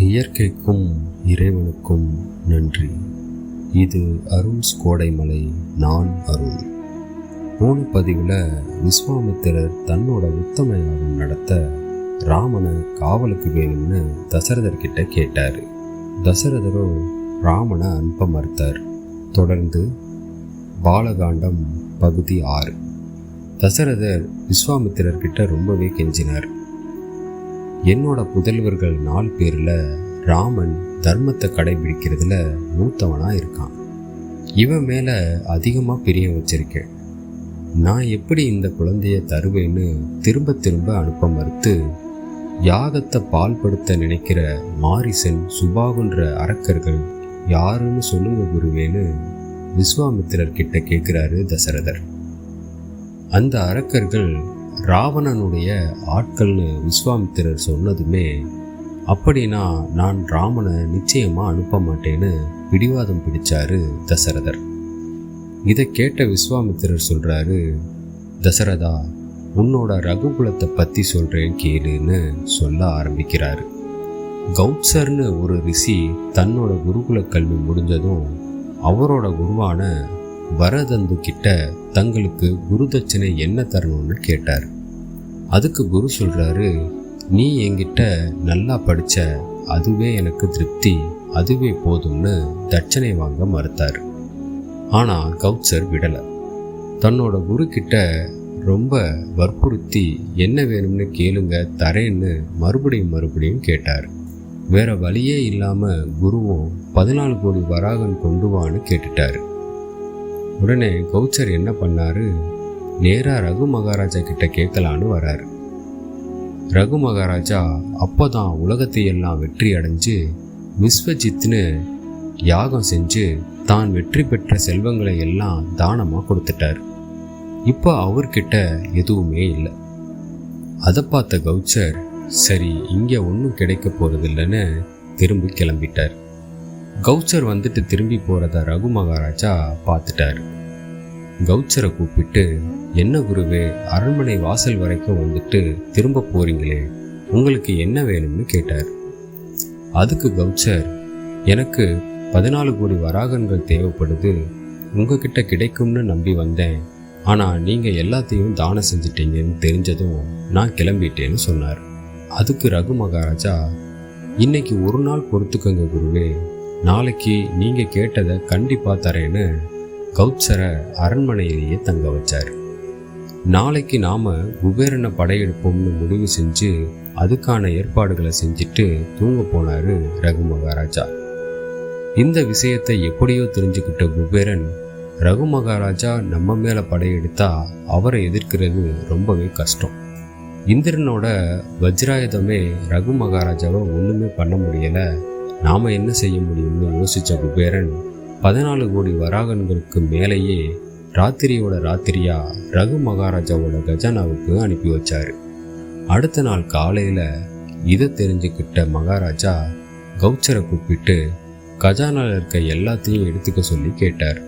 இயற்கைக்கும் இறைவனுக்கும் நன்றி. இது அருண்ஸ் கோடைமலை. நான் அருண். போன பதிவில் விஸ்வாமித்திரர் தன்னோட உத்தம யாகம் நடத்த ராமனை காவலுக்கு வேணும்னு தசரதர்கிட்ட கேட்டார். தசரதரோ ராமனை அனுப்ப மறுத்தார். தொடர்ந்து பாலகாண்டம் பகுதி 6. தசரதர் விஸ்வாமித்திரர்கிட்ட ரொம்பவே கெஞ்சினார். என்னோட புதல்வர்கள் 4 பேரில் ராமன் தர்மத்தை கடைபிடிக்கிறதுல மூத்தவனாக இருக்கான். இவன் மேலே அதிகமாக பிரிய வச்சிருக்கேன். நான் எப்படி இந்த குழந்தைய தருவேன்னு திரும்ப திரும்ப அனுப்ப மறுத்து யாகத்தை பால்படுத்த நினைக்கிற மாரிசன், சுபாகுன்ற அரக்கர்கள் யாருன்னு சொல்லுங்க குருவேன்னு விஸ்வாமித்திரர்கிட்ட கேட்குறாரு தசரதர். அந்த அரக்கர்கள் ராவணனுடைய ஆட்கள்னு விஸ்வாமித்திரர் சொன்னதுமே, அப்படின்னா நான் ராமனை நிச்சயமாக அனுப்ப மாட்டேன்னு பிடிவாதம் பிடிச்சாரு தசரதர். இதை கேட்ட விஸ்வாமித்திரர் சொல்கிறாரு, தசரதா, உன்னோட ரகுகுலத்தை பற்றி சொல்கிறேன் கேளுன்னு சொல்ல ஆரம்பிக்கிறாரு. கௌத்சர்னு ஒரு ரிஷி தன்னோட குருகுல கல்வி முடிஞ்சதும் அவரோட குருவான வரதந்து கிட்ட தங்களுக்கு குருதட்சணை என்ன தரணும்னு கேட்டார். அதுக்கு குரு சொல்றாரு, நீ என்கிட்ட நல்லா படிச்ச, அதுவே எனக்கு திருப்தி, அதுவே போதும்னு தட்சணை வாங்க மறுத்தார். ஆனால் கௌத்சர் விடலை. தன்னோட குரு கிட்ட ரொம்ப வற்புறுத்தி என்ன வேணும்னு கேளுங்க, தரேன்னு மறுபடியும் கேட்டார். வேற வழியே இல்லாமல் குருவும் 14 கோடி வராகன் கொண்டு வான்னு கேட்டுட்டாரு. உடனே கௌத்சர் என்ன பண்ணாரு, நேராக ரகு மகாராஜா கிட்ட கேட்கலான்னு வராரு. ரகு மகாராஜா அப்போதான் உலகத்தையெல்லாம் வெற்றி அடைஞ்சு விஸ்வஜித்னு யாகம் செஞ்சு தான் வெற்றி பெற்ற செல்வங்களை எல்லாம் தானமாக கொடுத்துட்டார். இப்போ அவர்கிட்ட எதுவுமே இல்லை. அதை பார்த்த கௌத்சர், சரி இங்கே ஒன்றும் கிடைக்க போகிறதில்லைன்னு திரும்பி கிளம்பிட்டார். கௌத்சர் வந்துட்டு திரும்பி போகிறத ரகு மகாராஜா பார்த்துட்டாரு. கௌத்சரை கூப்பிட்டு, என்ன குருவே, அரண்மனை வாசல் வரைக்கும் வந்துட்டு திரும்ப போறீங்களே, உங்களுக்கு என்ன வேணும்னு கேட்டார். அதுக்கு கௌத்சர், எனக்கு 14 கோடி வராகன்கள் தேவைப்படுது, உங்ககிட்ட கிடைக்கும்னு நம்பி வந்தேன். ஆனால் நீங்கள் எல்லாத்தையும் தானம் செஞ்சிட்டீங்கன்னு தெரிஞ்சதும் நான் கிளம்பிட்டேன்னு சொன்னார். அதுக்கு ரகு மகாராஜா, இன்னைக்கு ஒரு நாள் பொறுத்துக்கங்க குருவே, நாளைக்கு நீங்கள் கேட்டதை கண்டிப்பாக தரேன்னு கௌத்சரை அரண்மனையிலேயே தங்க வச்சார். நாளைக்கு நாம் குபேரனை படையெடுப்போம்னு முடிவு செஞ்சு அதுக்கான ஏற்பாடுகளை செஞ்சுட்டு தூங்க போனார் ரகு மகாராஜா. இந்த விஷயத்தை எப்படியோ தெரிஞ்சுக்கிட்ட குபேரன், ரகு மகாராஜா நம்ம மேலே படையெடுத்தா அவரை எதிர்க்கிறது ரொம்பவே கஷ்டம். இந்திரனோட வஜ்ராயுதமே ரகு மகாராஜாவை ஒன்றுமே பண்ண முடியலை, நாம் என்ன செய்ய முடியும்னு யோசித்த குபேரன் 14 கோடி வராகன்களுக்கு மேலேயே ராத்திரியோட ராத்திரியா ரகு மகாராஜாவோட கஜானாவுக்கு அனுப்பி வச்சாரு. அடுத்த நாள் காலையில் இதை தெரிஞ்சுக்கிட்ட மகாராஜா கௌத்சரை கூப்பிட்டு கஜானாவில் இருக்க எல்லாத்தையும் எடுத்துக்க சொல்லி கேட்டார்.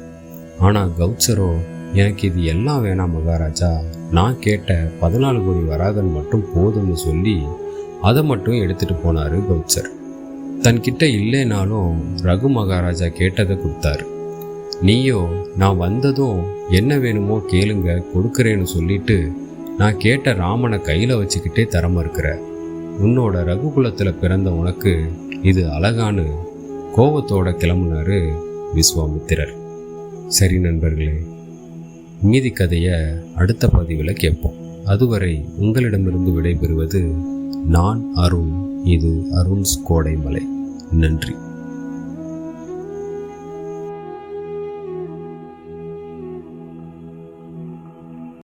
ஆனால் கௌத்சரோ, எனக்கு இது எல்லாம் வேணாம் மகாராஜா, நான் கேட்ட 14 கோடி வராகன் மட்டும் போதும்னு சொல்லி அதை மட்டும் எடுத்துட்டு போனார் கௌத்சர். தன்கிட்ட இல்லைனாலும் ரகு மகாராஜா கேட்டதை கொடுத்தாரு. நீயோ நான் வந்ததும் என்ன வேணுமோ கேளுங்க கொடுக்குறேன்னு சொல்லிட்டு நான் கேட்ட ராமனை கையில் வச்சுக்கிட்டே தர மறுக்கிற. உன்னோட ரகுகுலத்தில் பிறந்த உனக்கு இது அழகான்னு கோபத்தோட கிளம்புனாரு விஸ்வாமித்திரர். சரி நண்பர்களே, மீதி கதையை அடுத்த பதிவில் கேட்போம். அதுவரை உங்களிடமிருந்து விடைபெறுவது நான் அருண். இது அருண்ஸ் கோடைமலை. நன்றி.